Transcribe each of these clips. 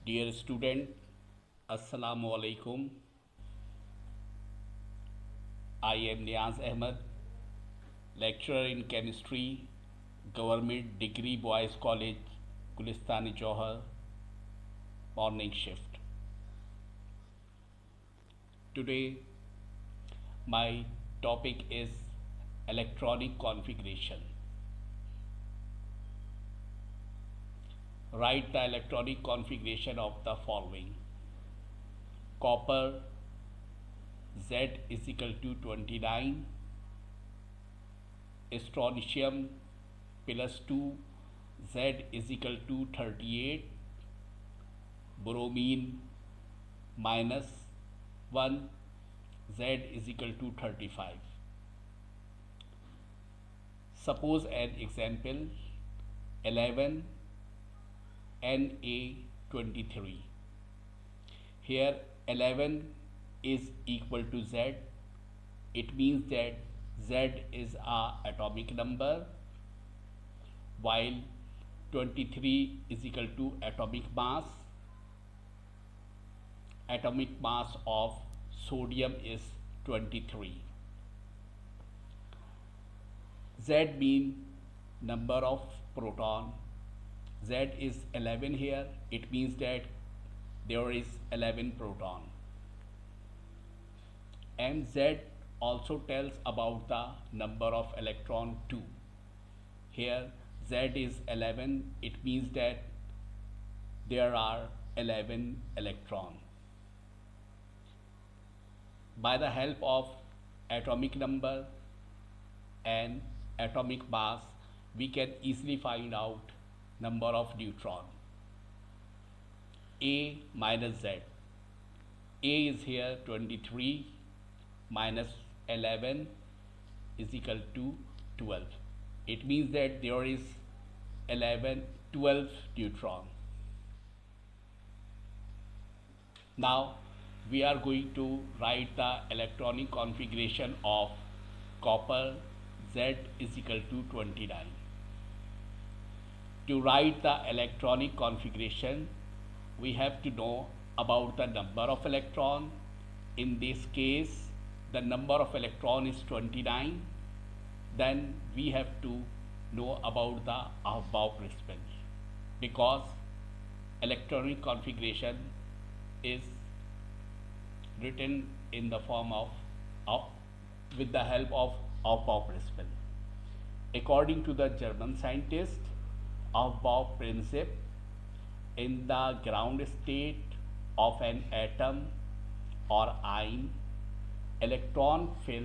Dear student, Assalamu alaikum. I am Niaz Ahmed, lecturer in chemistry, Government Degree Boys College, Gulistani Johar, morning shift. Today, my topic is electronic configuration. Write the electronic configuration of the following: copper Z is equal to 29, strontium plus 2 Z is equal to 38, bromine minus 1 Z is equal to 35. Suppose an example 11 Na23. Here 11 is equal to Z. It means that Z is a atomic number, while 23 is equal to atomic mass. Atomic mass of sodium is 23. Z means number of proton. Z is 11 here. It means that there is 11 proton. And Z also tells about the number of electron too. Here Z is 11. It means that there are 11 electrons. By the help of atomic number and atomic mass, we can easily find out number of neutron. A minus Z. A is here 23 minus 11 is equal to 12. It means that there is 12 neutron. Now we are going to write the electronic configuration of copper Z is equal to 29. To write the electronic configuration, we have to know about the number of electron. In this case, the number of electron is 29. Then we have to know about the Aufbau principle, because electronic configuration is written in the form of with the help of Aufbau principle. According to the German scientist, Aufbau principle, in the ground state of an atom or ion, electron fill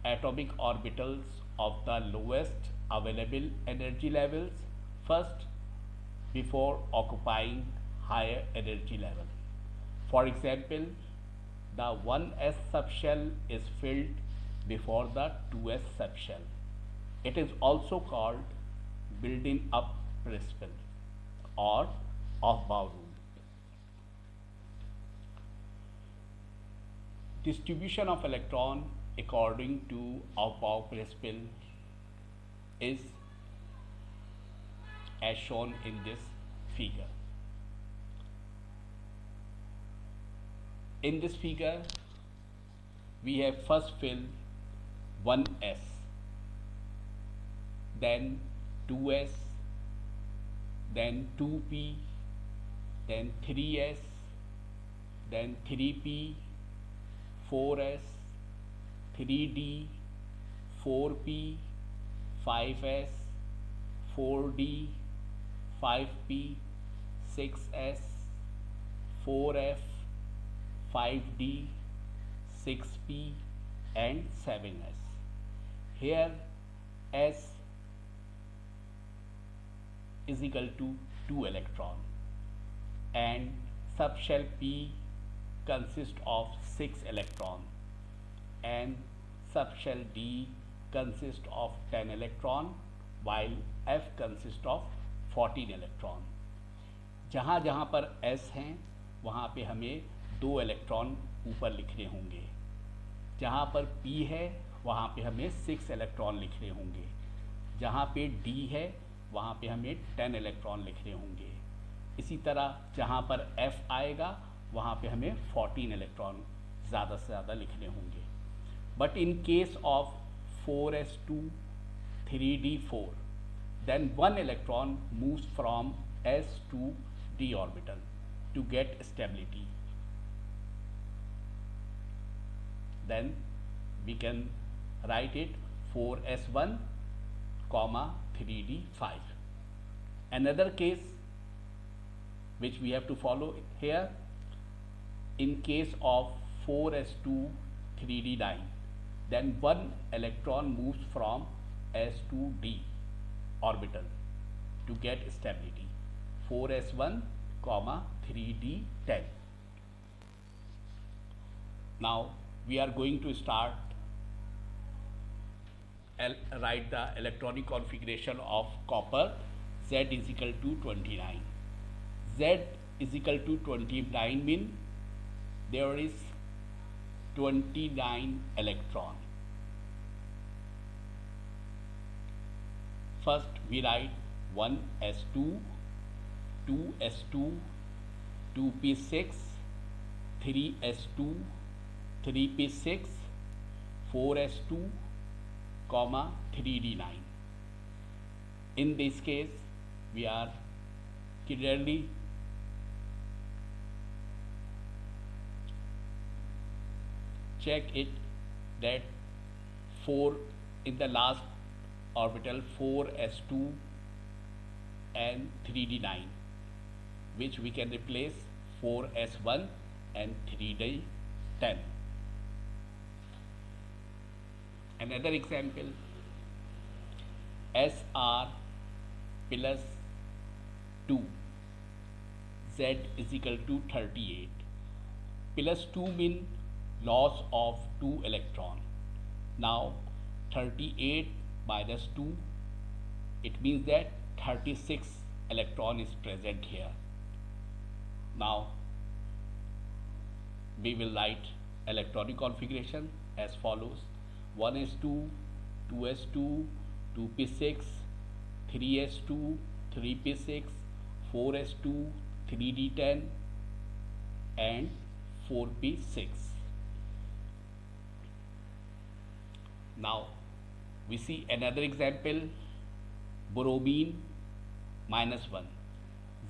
atomic orbitals of the lowest available energy levels first before occupying higher energy level. For example, the 1s subshell is filled before the 2s subshell. It is also called building up principle or Aufbau rule. Distribution of electron according to Aufbau principle is as shown in this figure. In this figure, we have first filled 1s, then 2s, then 2p, then 3s, then 3p, 4s, 3d, 4p, 5s, 4d, 5p, 6s, 4f, 5d, 6p and 7s. Here s is equal to 2 electron and subshell p consists of 6 electron and subshell d consists of 10 electron while f consists of 14 electron. जहाँ जहाँ पर s हैं वहाँ पे हमें 2 electron ऊपर लिखने होंगे. जहाँ पर p है वहाँ पे हमें 6 इलेक्ट्रॉन लिखने होंगे. जहाँ पे d है वहाँ पे हमें 10 इलेक्ट्रॉन लिखने होंगे. इसी तरह जहाँ पर F आएगा वहाँ पे हमें 14 इलेक्ट्रॉन ज़्यादा से ज़्यादा लिखने होंगे. But in case of 4s2 3d4, then one electron moves from s to d orbital to get stability. Then we can write it 4s1 comma 3d5. Another case which we have to follow here, in case of 4s2 3d9, then one electron moves from s to d orbital to get stability, 4s1 comma 3d10. Now we are going to start write the electronic configuration of copper. Z is equal to 29. Z is equal to 29 mean there is 29 electron. First we write 1s2, 2s2, 2p6, 3s2, 3p6, 4s2, comma 3d9. In this case we are clearly check it that 4 in the last orbital 4s2 and 3d9, which we can replace 4s1 and 3d10. Another example, Sr plus 2, Z is equal to 38. Plus 2 mean loss of 2 electron. Now 38 minus 2, it means that 36 electron is present here. Now we will write electronic configuration as follows: 1s2, 2s2, 2p6, 3s2, 3p6, 4s2, 3d10 and 4p6. Now we see another example, bromine minus 1,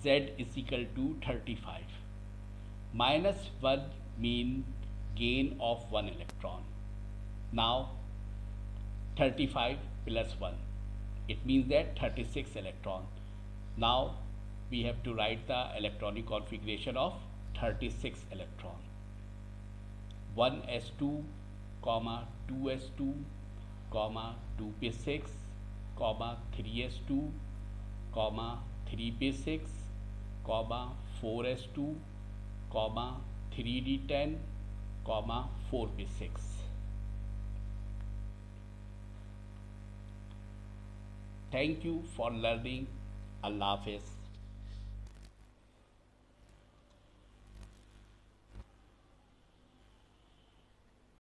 Z is equal to 35. Minus 1 mean gain of 1 electron. Now 35 plus 1, it means that 36 electron. Now we have to write the electronic configuration of 36 electron. 1s2 comma 2s2 comma 2p6 comma 3s2 comma 3p6 comma 4s2 comma 3d10 comma 4p6. Thank you for learning. Allah Hafiz.